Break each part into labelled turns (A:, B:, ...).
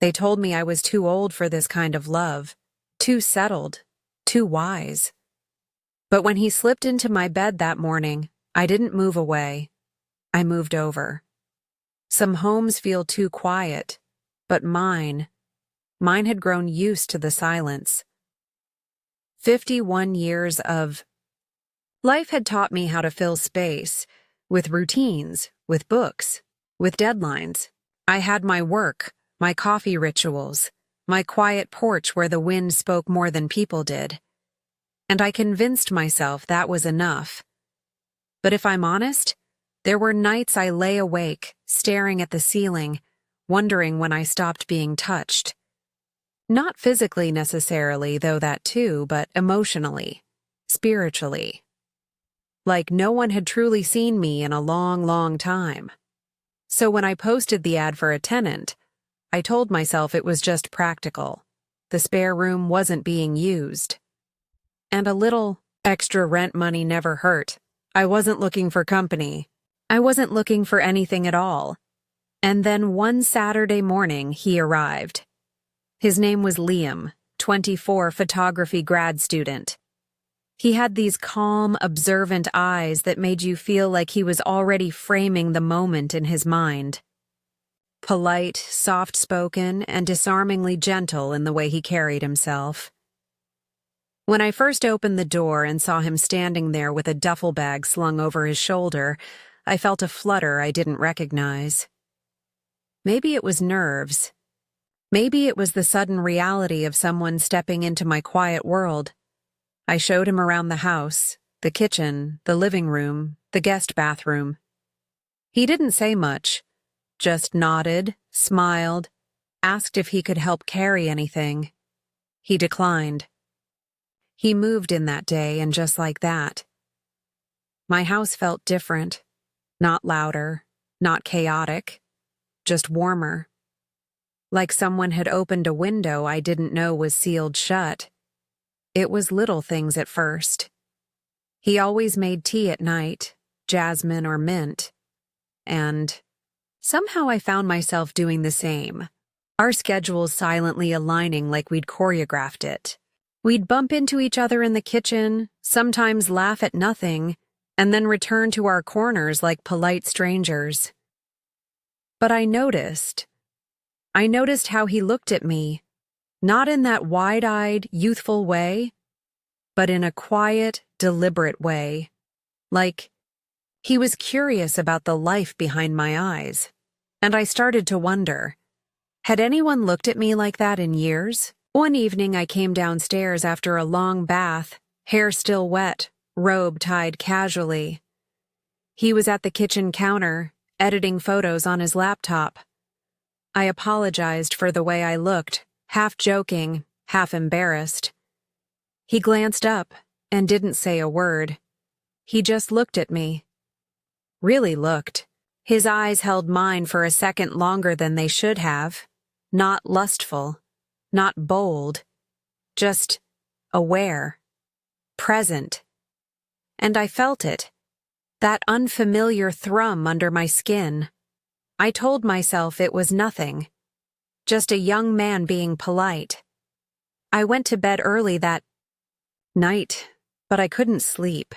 A: They told me I was too old for this kind of love, too settled, too wise. But when he slipped into my bed that morning, I didn't move away. I moved over. Some homes feel too quiet, but mine had grown used to the silence. 51 years of life had taught me how to fill space with routines, with books, with deadlines. I had my work, my coffee rituals, my quiet porch where the wind spoke more than people did. And I convinced myself that was enough. But if I'm honest, there were nights I lay awake, staring at the ceiling, wondering when I stopped being touched. Not physically necessarily, though that too, but emotionally, spiritually. Like no one had truly seen me in a long, long time. So when I posted the ad for a tenant, I told myself it was just practical. The spare room wasn't being used. And a little extra rent money never hurt. I wasn't looking for company. I wasn't looking for anything at all. And then one Saturday morning, he arrived. His name was Liam, 24, photography grad student. He had these calm, observant eyes that made you feel like he was already framing the moment in his mind. Polite, soft-spoken, and disarmingly gentle in the way he carried himself. When I first opened the door and saw him standing there with a duffel bag slung over his shoulder, I felt a flutter I didn't recognize. Maybe it was nerves. Maybe it was the sudden reality of someone stepping into my quiet world. I showed him around the house, the kitchen, the living room, the guest bathroom. He didn't say much, just nodded, smiled, asked if he could help carry anything. He declined. He moved in that day, and just like that. My house felt different, not louder, not chaotic, just warmer. Like someone had opened a window I didn't know was sealed shut. It was little things at first. He always made tea at night, jasmine or mint. And somehow I found myself doing the same, our schedules silently aligning like we'd choreographed it. We'd bump into each other in the kitchen, sometimes laugh at nothing, and then return to our corners like polite strangers. But I noticed how he looked at me, not in that wide-eyed, youthful way, but in a quiet, deliberate way, like he was curious about the life behind my eyes. And I started to wonder, had anyone looked at me like that in years? One evening I came downstairs after a long bath, hair still wet, robe tied casually. He was at the kitchen counter, editing photos on his laptop. I apologized for the way I looked, half joking, half embarrassed. He glanced up and didn't say a word. He just looked at me. Really looked. His eyes held mine for a second longer than they should have. Not lustful, not bold, just aware, present. And I felt it, that unfamiliar thrum under my skin. I told myself it was nothing, just a young man being polite. I went to bed early that night, but I couldn't sleep.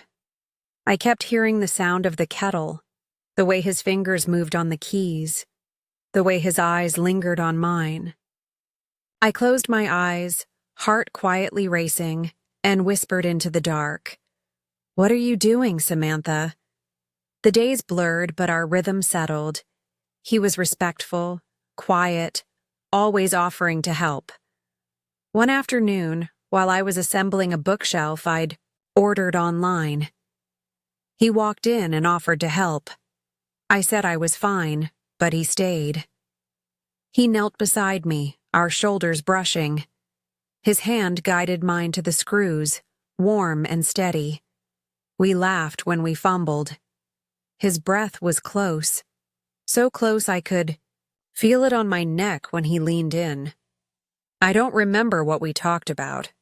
A: I kept hearing the sound of the kettle, the way his fingers moved on the keys, the way his eyes lingered on mine. I closed my eyes, heart quietly racing, and whispered into the dark, "What are you doing, Samantha?" The days blurred, but our rhythm settled. He was respectful, quiet, always offering to help. One afternoon, while I was assembling a bookshelf I'd ordered online, he walked in and offered to help. I said I was fine, but he stayed. He knelt beside me, our shoulders brushing. His hand guided mine to the screws, warm and steady. We laughed when we fumbled. His breath was close, so close I could feel it on my neck when he leaned in. I don't remember what we talked about.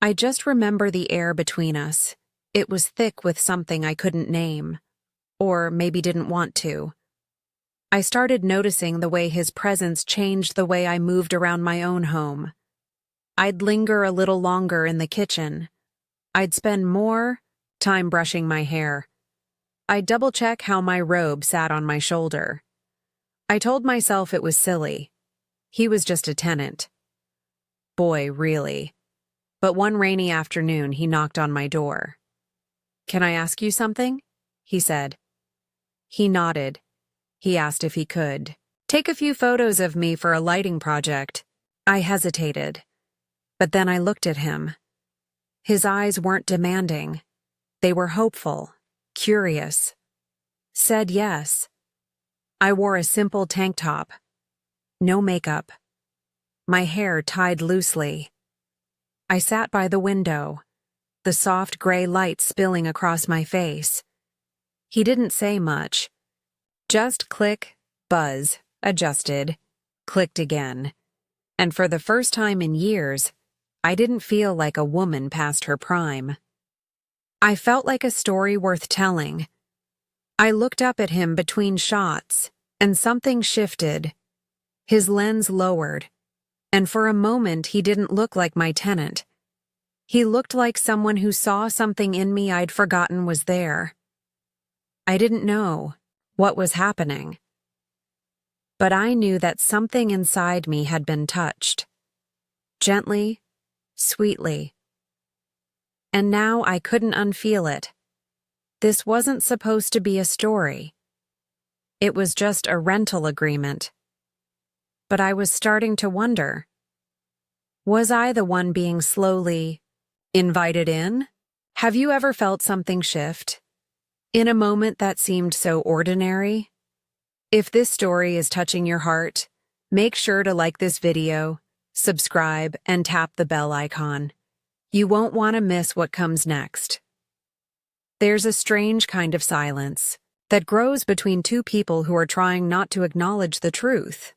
A: I just remember the air between us. It was thick with something I couldn't name, or maybe didn't want to. I started noticing the way his presence changed the way I moved around my own home. I'd linger a little longer in the kitchen. I'd spend more time brushing my hair. I'd double-check how my robe sat on my shoulder. I told myself it was silly. He was just a tenant. Boy, really. But one rainy afternoon, he knocked on my door. "Can I ask you something?" he said. He nodded. He asked if he could take a few photos of me for a lighting project. I hesitated. But then I looked at him. His eyes weren't demanding. They were hopeful, curious. Said yes. I wore a simple tank top. No makeup. My hair tied loosely. I sat by the window, the soft gray light spilling across my face. He didn't say much. Just click, buzz, adjusted, clicked again. And for the first time in years, I didn't feel like a woman past her prime. I felt like a story worth telling. I looked up at him between shots, and something shifted. His lens lowered, and for a moment he didn't look like my tenant. He looked like someone who saw something in me I'd forgotten was there. I didn't know what was happening, but I knew that something inside me had been touched. Gently, sweetly. And now I couldn't unfeel it. This wasn't supposed to be a story. It was just a rental agreement. But I was starting to wonder, was I the one being slowly invited in? Have you ever felt something shift in a moment that seemed so ordinary? If this story is touching your heart, make sure to like this video, subscribe, and tap the bell icon. You won't want to miss what comes next. There's a strange kind of silence that grows between two people who are trying not to acknowledge the truth.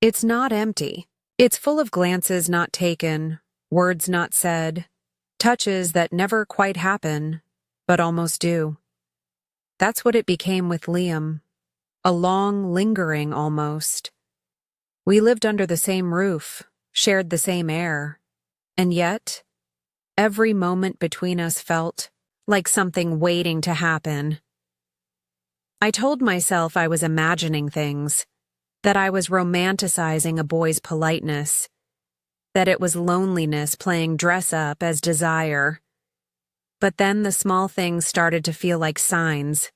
A: It's not empty. It's full of glances not taken, words not said, touches that never quite happen, but almost do. That's what it became with Liam. A long, lingering almost. We lived under the same roof, shared the same air, and yet, every moment between us felt like something waiting to happen. I told myself I was imagining things, that I was romanticizing a boy's politeness, that it was loneliness playing dress-up as desire. But then the small things started to feel like signs.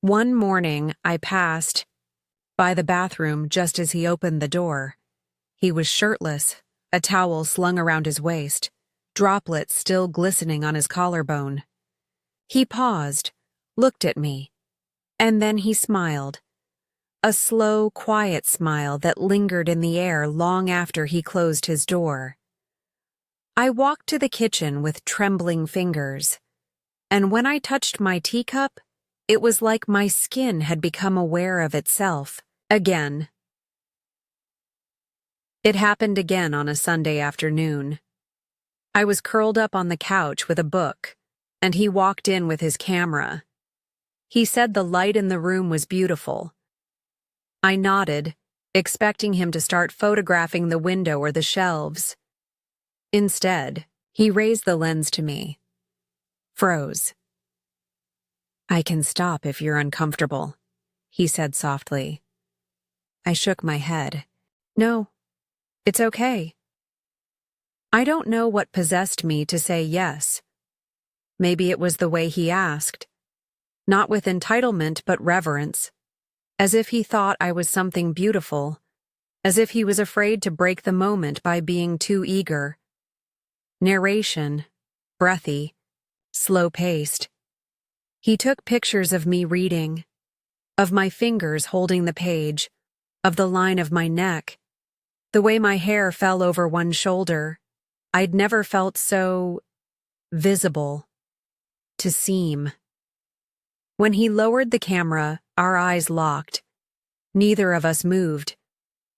A: One morning, I passed by the bathroom just as he opened the door. He was shirtless, a towel slung around his waist, droplets still glistening on his collarbone. He paused, looked at me, and then he smiled. A slow, quiet smile that lingered in the air long after he closed his door. I walked to the kitchen with trembling fingers, and when I touched my teacup, it was like my skin had become aware of itself again. It happened again on a Sunday afternoon. I was curled up on the couch with a book, and he walked in with his camera. He said the light in the room was beautiful. I nodded, expecting him to start photographing the window or the shelves. Instead, he raised the lens to me. Froze. "I can stop if you're uncomfortable," he said softly. I shook my head. "No, it's okay." I don't know what possessed me to say yes. Maybe it was the way he asked, not with entitlement but reverence, as if he thought I was something beautiful, as if he was afraid to break the moment by being too eager. Narration, breathy, slow-paced. He took pictures of me reading, of my fingers holding the page, of the line of my neck, the way my hair fell over one shoulder. I'd never felt so visible, to seem. When he lowered the camera, our eyes locked. Neither of us moved.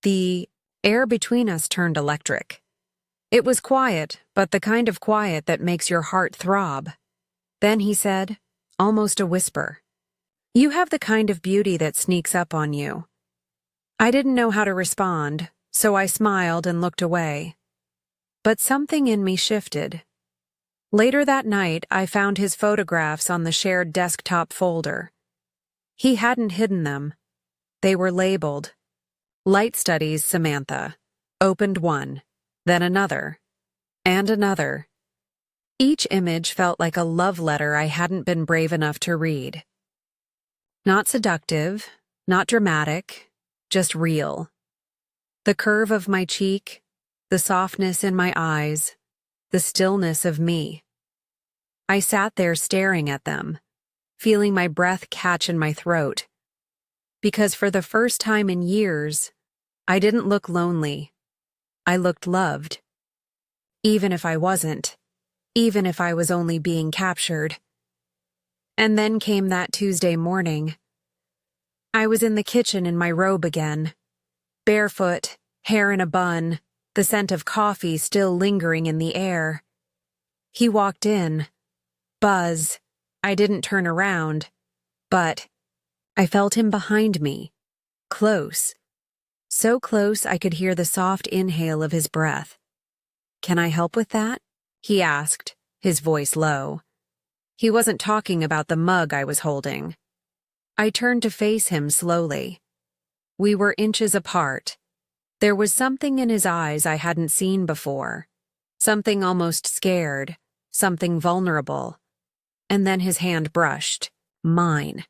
A: The air between us turned electric. It was quiet, but the kind of quiet that makes your heart throb. Then he said, almost a whisper, You have the kind of beauty that sneaks up on you. I didn't know how to respond, so I smiled and looked away. But something in me shifted. Later that night, I found his photographs on the shared desktop folder. He hadn't hidden them. They were labeled. Light Studies, Samantha. Opened one, then another, and another. Each image felt like a love letter I hadn't been brave enough to read. Not seductive, not dramatic, just real. The curve of my cheek, the softness in my eyes, the stillness of me. I sat there staring at them, feeling my breath catch in my throat. Because for the first time in years, I didn't look lonely. I looked loved. Even if I wasn't. Even if I was only being captured. And then came that Tuesday morning. I was in the kitchen in my robe again. Barefoot, hair in a bun, the scent of coffee still lingering in the air. He walked in. Buzz. I didn't turn around. But I felt him behind me. Close. So close I could hear the soft inhale of his breath. "Can I help with that?" he asked, his voice low. He wasn't talking about the mug I was holding. I turned to face him slowly. We were inches apart. There was something in his eyes I hadn't seen before. Something almost scared, something vulnerable. And then his hand brushed mine.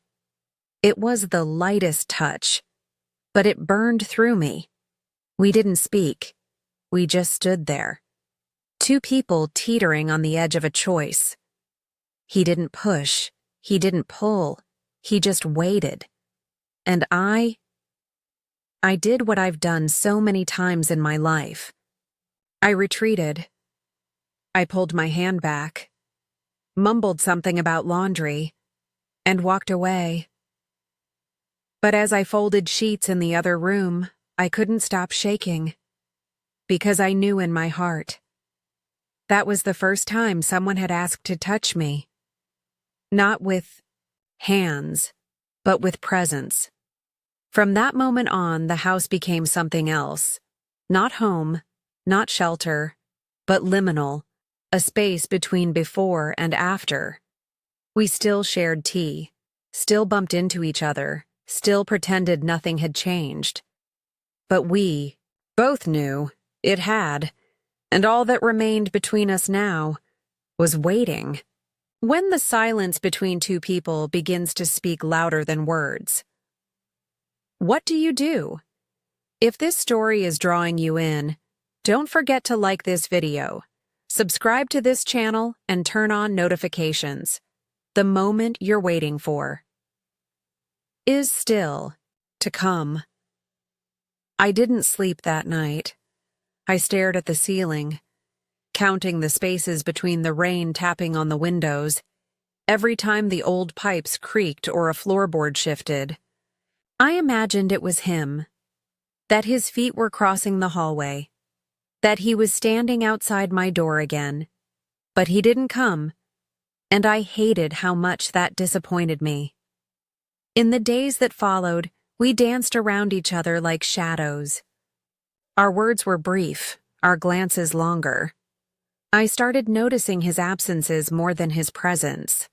A: It was the lightest touch, but it burned through me. We didn't speak. We just stood there. Two people teetering on the edge of a choice. He didn't push. He didn't pull. He just waited. And I did what I've done so many times in my life. I retreated. I pulled my hand back, mumbled something about laundry, and walked away. But as I folded sheets in the other room, I couldn't stop shaking. Because I knew in my heart. That was the first time someone had asked to touch me. Not with hands, but with presence. From that moment on, the house became something else. Not home, not shelter, but liminal, a space between before and after. We still shared tea, still bumped into each other, still pretended nothing had changed. But we both knew it had. And all that remained between us now was waiting. When the silence between two people begins to speak louder than words. What do you do? If this story is drawing you in, don't forget to like this video, subscribe to this channel, and turn on notifications. The moment you're waiting for is still to come. I didn't sleep that night. I stared at the ceiling, counting the spaces between the rain tapping on the windows, every time the old pipes creaked or a floorboard shifted. I imagined it was him, that his feet were crossing the hallway, that he was standing outside my door again, but he didn't come, and I hated how much that disappointed me. In the days that followed, we danced around each other like shadows. Our words were brief, our glances longer. I started noticing his absences more than his presence.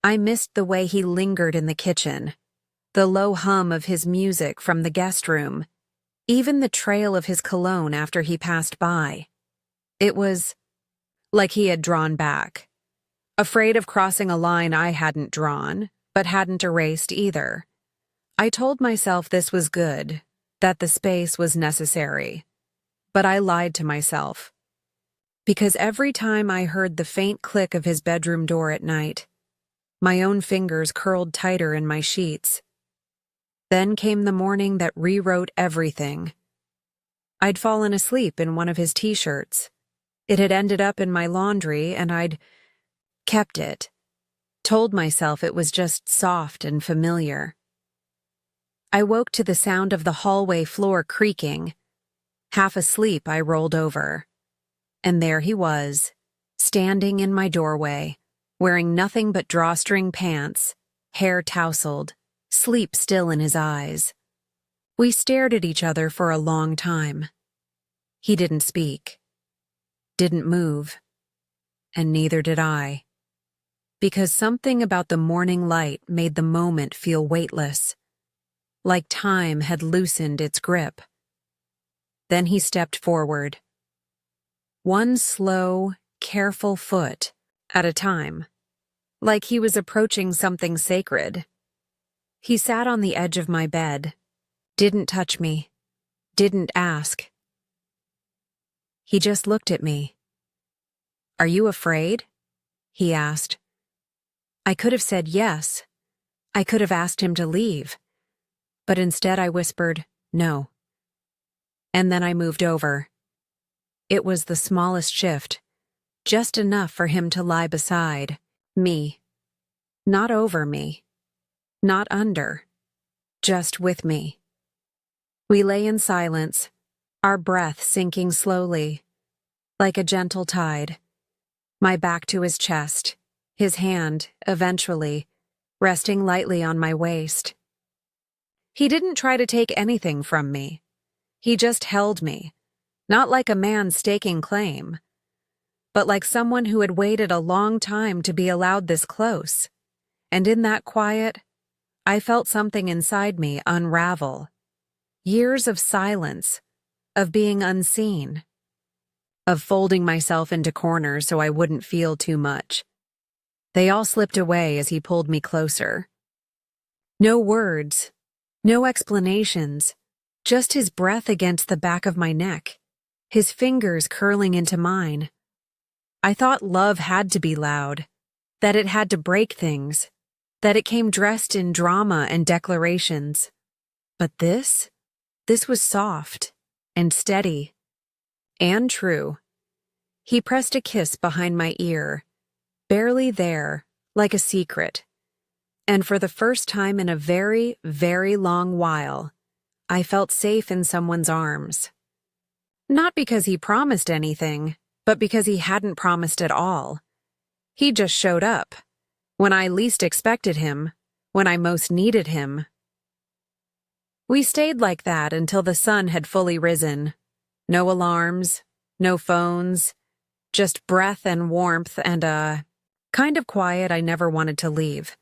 A: I missed the way he lingered in the kitchen, the low hum of his music from the guest room, even the trail of his cologne after he passed by. It was like he had drawn back, afraid of crossing a line I hadn't drawn, but hadn't erased either. I told myself this was good, that the space was necessary. But I lied to myself. Because every time I heard the faint click of his bedroom door at night, my own fingers curled tighter in my sheets. Then came the morning that rewrote everything. I'd fallen asleep in one of his t-shirts. It had ended up in my laundry, and I'd kept it. Told myself it was just soft and familiar. I woke to the sound of the hallway floor creaking. Half asleep, I rolled over. And there he was, standing in my doorway, wearing nothing but drawstring pants, hair tousled, sleep still in his eyes. We stared at each other for a long time. He didn't speak, didn't move, and neither did I. Because something about the morning light made the moment feel weightless, like time had loosened its grip. Then he stepped forward, one slow, careful foot at a time, like he was approaching something sacred. He sat on the edge of my bed, didn't touch me, didn't ask. He just looked at me. "Are you afraid?" he asked. I could have said yes. I could have asked him to leave. But instead I whispered, "No." And then I moved over. It was the smallest shift, just enough for him to lie beside me. Not over me. Not under. Just with me. We lay in silence, our breath sinking slowly, like a gentle tide. My back to his chest, his hand, eventually, resting lightly on my waist. He didn't try to take anything from me. He just held me, not like a man staking claim, but like someone who had waited a long time to be allowed this close. And in that quiet, I felt something inside me unravel. Years of silence, of being unseen, of folding myself into corners so I wouldn't feel too much. They all slipped away as he pulled me closer. No words, no explanations, just his breath against the back of my neck, his fingers curling into mine. I thought love had to be loud, that it had to break things, that it came dressed in drama and declarations. But this was soft and steady and true. He pressed a kiss behind my ear, barely there, like a secret. And for the first time in a very, very long while, I felt safe in someone's arms. Not because he promised anything, but because he hadn't promised at all. He just showed up, when I least expected him, when I most needed him. We stayed like that until the sun had fully risen. No alarms, no phones, just breath and warmth and a kind of quiet I never wanted to leave.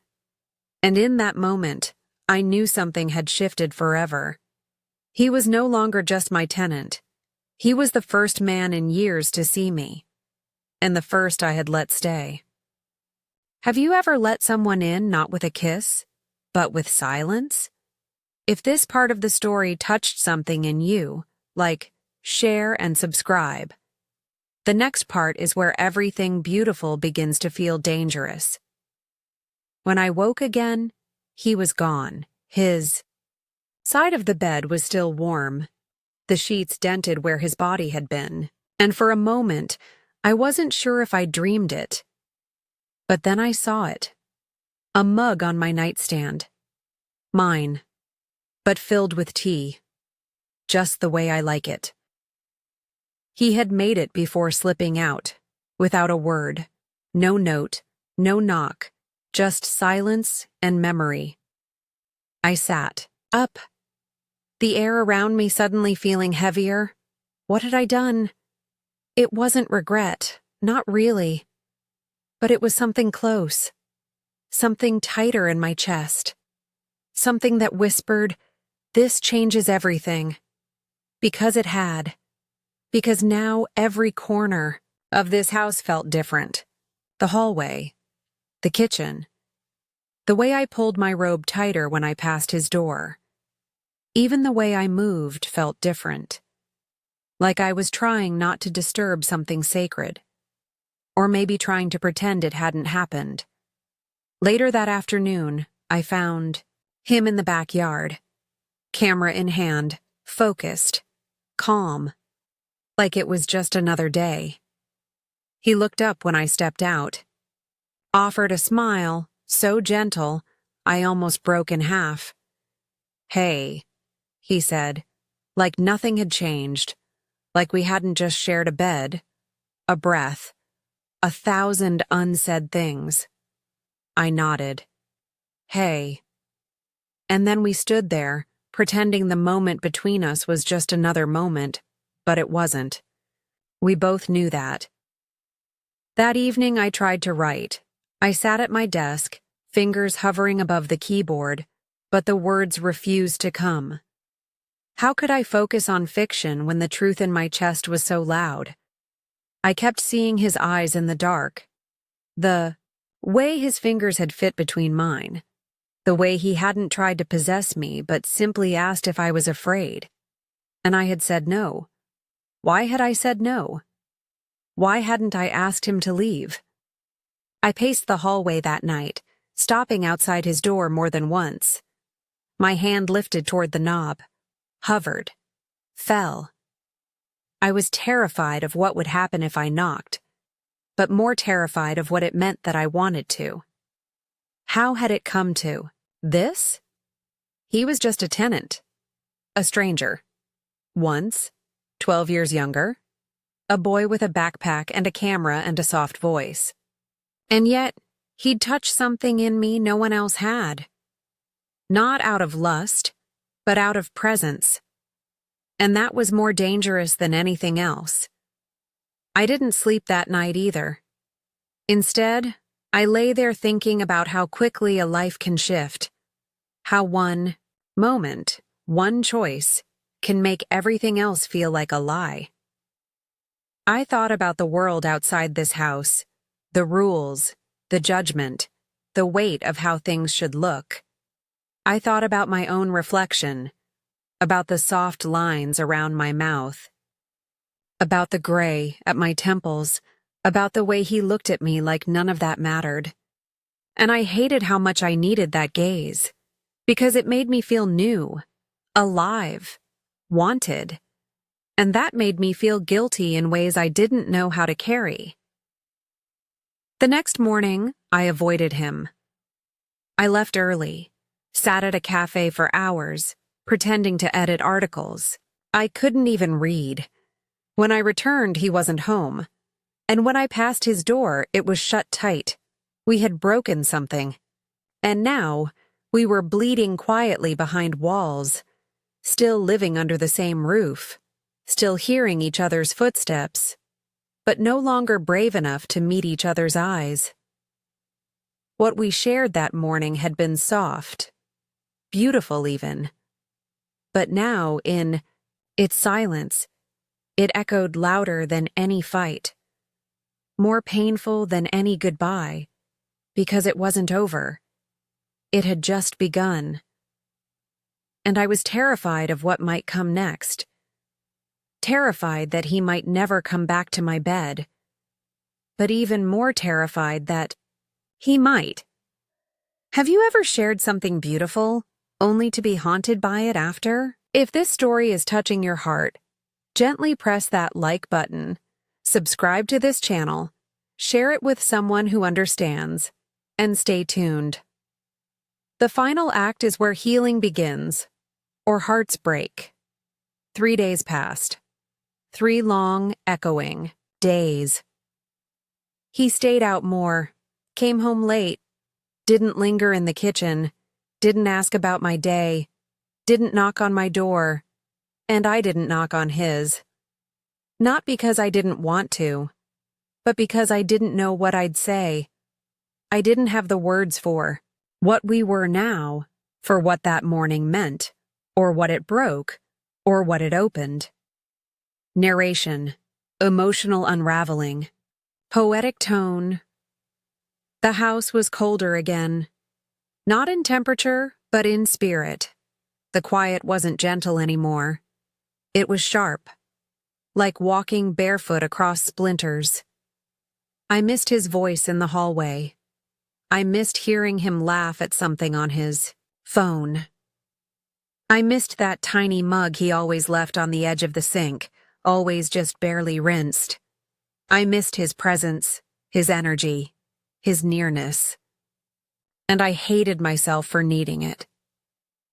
A: And in that moment, I knew something had shifted forever. He was no longer just my tenant. He was the first man in years to see me, and the first I had let stay. Have you ever let someone in not with a kiss, but with silence? If this part of the story touched something in you, like share and subscribe. The next part is where everything beautiful begins to feel dangerous. When I woke again, he was gone. His side of the bed was still warm, the sheets dented where his body had been, and for a moment, I wasn't sure if I dreamed it. But then I saw it. A mug on my nightstand. Mine, but filled with tea. Just the way I like it. He had made it before slipping out, without a word, no note, no knock, just silence and memory. I sat up, the air around me suddenly feeling heavier. What had I done? It wasn't regret, not really. But it was something close, something tighter in my chest, something that whispered, "This changes everything." Because it had. Because now every corner of this house felt different. The hallway, the kitchen, the way I pulled my robe tighter when I passed his door. Even the way I moved felt different. Like I was trying not to disturb something sacred. Or maybe trying to pretend it hadn't happened. Later that afternoon, I found him in the backyard, camera in hand, focused, calm, like it was just another day. He looked up when I stepped out, offered a smile, so gentle, I almost broke in half. "Hey," he said, like nothing had changed, like we hadn't just shared a bed, a breath, 1,000 unsaid things. I nodded. "Hey." And then we stood there, pretending the moment between us was just another moment, but it wasn't. We both knew that. That evening I tried to write. I sat at my desk, fingers hovering above the keyboard, but the words refused to come. How could I focus on fiction when the truth in my chest was so loud? I kept seeing his eyes in the dark. The way his fingers had fit between mine. The way he hadn't tried to possess me but simply asked if I was afraid. And I had said no. Why had I said no? Why hadn't I asked him to leave? I paced the hallway that night, stopping outside his door more than once. My hand lifted toward the knob, hovered, fell. I was terrified of what would happen if I knocked, but more terrified of what it meant that I wanted to. How had it come to this? He was just a tenant, a stranger. Once, 12 years younger, a boy with a backpack and a camera and a soft voice. And yet, he'd touched something in me no one else had. Not out of lust, but out of presence. And that was more dangerous than anything else. I didn't sleep that night either. Instead, I lay there thinking about how quickly a life can shift, how one moment, one choice, can make everything else feel like a lie. I thought about the world outside this house, the rules, the judgment, the weight of how things should look. I thought about my own reflection, about the soft lines around my mouth, about the gray at my temples, about the way he looked at me like none of that mattered. And I hated how much I needed that gaze, because it made me feel new, alive, wanted. And that made me feel guilty in ways I didn't know how to carry. The next morning, I avoided him. I left early, sat at a cafe for hours, pretending to edit articles. I couldn't even read. When I returned, he wasn't home. And when I passed his door, it was shut tight. We had broken something. And now, we were bleeding quietly behind walls, still living under the same roof, still hearing each other's footsteps, but no longer brave enough to meet each other's eyes. What we shared that morning had been soft, beautiful even. But now, in its silence, it echoed louder than any fight, more painful than any goodbye, because it wasn't over. It had just begun. And I was terrified of what might come next. Terrified that he might never come back to my bed. But even more terrified that he might. Have you ever shared something beautiful, only to be haunted by it after? If this story is touching your heart, gently press that like button, subscribe to this channel, share it with someone who understands, and stay tuned. The final act is where healing begins, or hearts break. 3 days passed. 3 long, echoing days. He stayed out more, came home late, didn't linger in the kitchen, didn't ask about my day, didn't knock on my door, and I didn't knock on his. Not because I didn't want to, but because I didn't know what I'd say. I didn't have the words for what we were now, for what that morning meant, or what it broke, or what it opened. Narration, emotional unraveling, poetic tone. The house was colder again. Not in temperature, but in spirit. The quiet wasn't gentle anymore. It was sharp, like walking barefoot across splinters. I missed his voice in the hallway. I missed hearing him laugh at something on his phone. I missed that tiny mug he always left on the edge of the sink, always just barely rinsed. I missed his presence, his energy, his nearness. And I hated myself for needing it.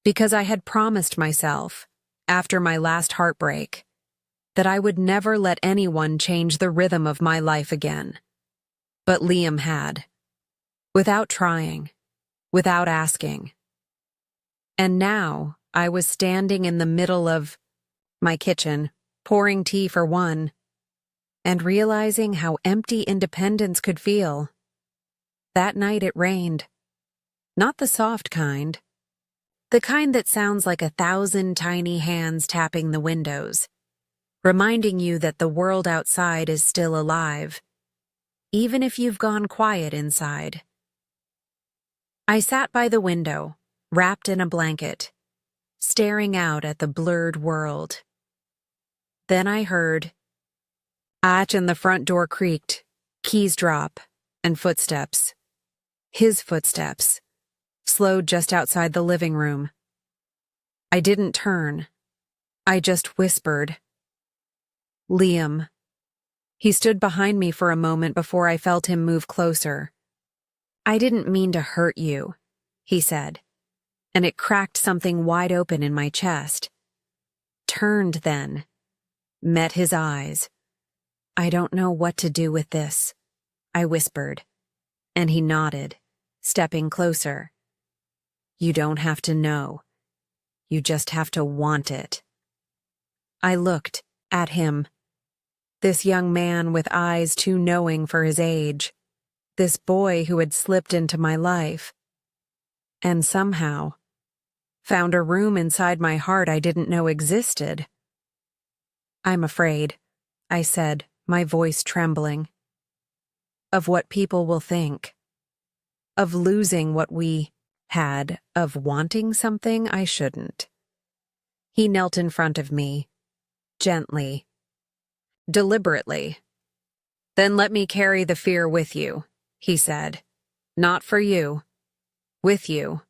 A: Because I had promised myself, after my last heartbreak, that I would never let anyone change the rhythm of my life again. But Liam had. Without trying, without asking. And now I was standing in the middle of my kitchen, pouring tea for one, and realizing how empty independence could feel. That night it rained. Not the soft kind. The kind that sounds like 1,000 tiny hands tapping the windows, reminding you that the world outside is still alive, even if you've gone quiet inside. I sat by the window, wrapped in a blanket, staring out at the blurred world. Then I heard latch and the front door creaked, keys drop, and footsteps. His footsteps, slowed just outside the living room. I didn't turn. I just whispered, "Liam." He stood behind me for a moment before I felt him move closer. "I didn't mean to hurt you," he said, and it cracked something wide open in my chest. Turned then, met his eyes. "I don't know what to do with this," I whispered, and he nodded, stepping closer. "You don't have to know. You just have to want it." I looked at him. This young man with eyes too knowing for his age. This boy who had slipped into my life. And somehow found a room inside my heart I didn't know existed. "I'm afraid," I said, my voice trembling, "of what people will think. Of losing what we had, of wanting something I shouldn't." He knelt in front of me, gently, deliberately. "Then let me carry the fear with you," he said. "Not for you. With you."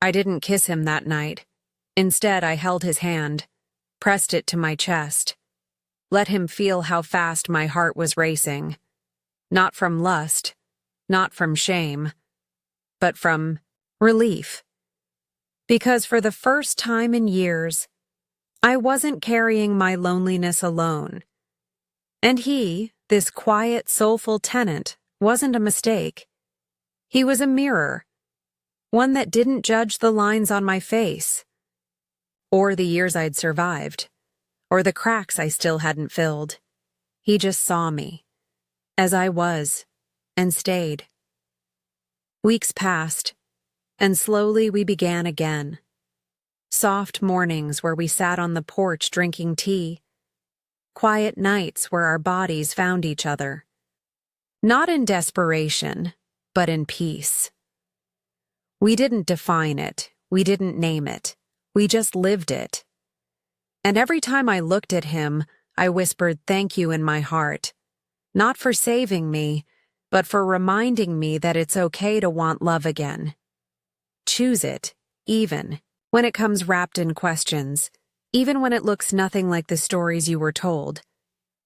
A: I didn't kiss him that night. Instead, I held his hand, pressed it to my chest, let him feel how fast my heart was racing. Not from lust, not from shame, but from relief. Because for the first time in years, I wasn't carrying my loneliness alone. And he, this quiet, soulful tenant, wasn't a mistake. He was a mirror, one that didn't judge the lines on my face, or the years I'd survived, or the cracks I still hadn't filled. He just saw me, as I was, and stayed. Weeks passed, and slowly we began again. Soft mornings where we sat on the porch drinking tea. Quiet nights where our bodies found each other. Not in desperation, but in peace. We didn't define it. We didn't name it. We just lived it. And every time I looked at him, I whispered thank you in my heart. Not for saving me, but for reminding me that it's okay to want love again. Choose it, even when it comes wrapped in questions, even when it looks nothing like the stories you were told.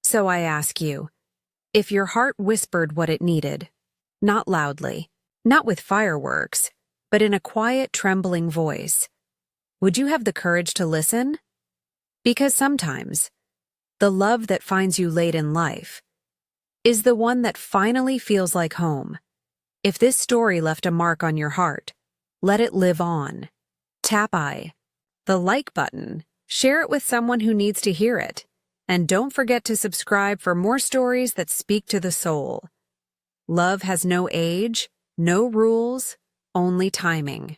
A: So I ask you, if your heart whispered what it needed, not loudly, not with fireworks, but in a quiet, trembling voice, would you have the courage to listen? Because sometimes, the love that finds you late in life is the one that finally feels like home. If this story left a mark on your heart, let it live on. Tap the like button, share it with someone who needs to hear it, and don't forget to subscribe for more stories that speak to the soul. Love has no age, no rules, only timing.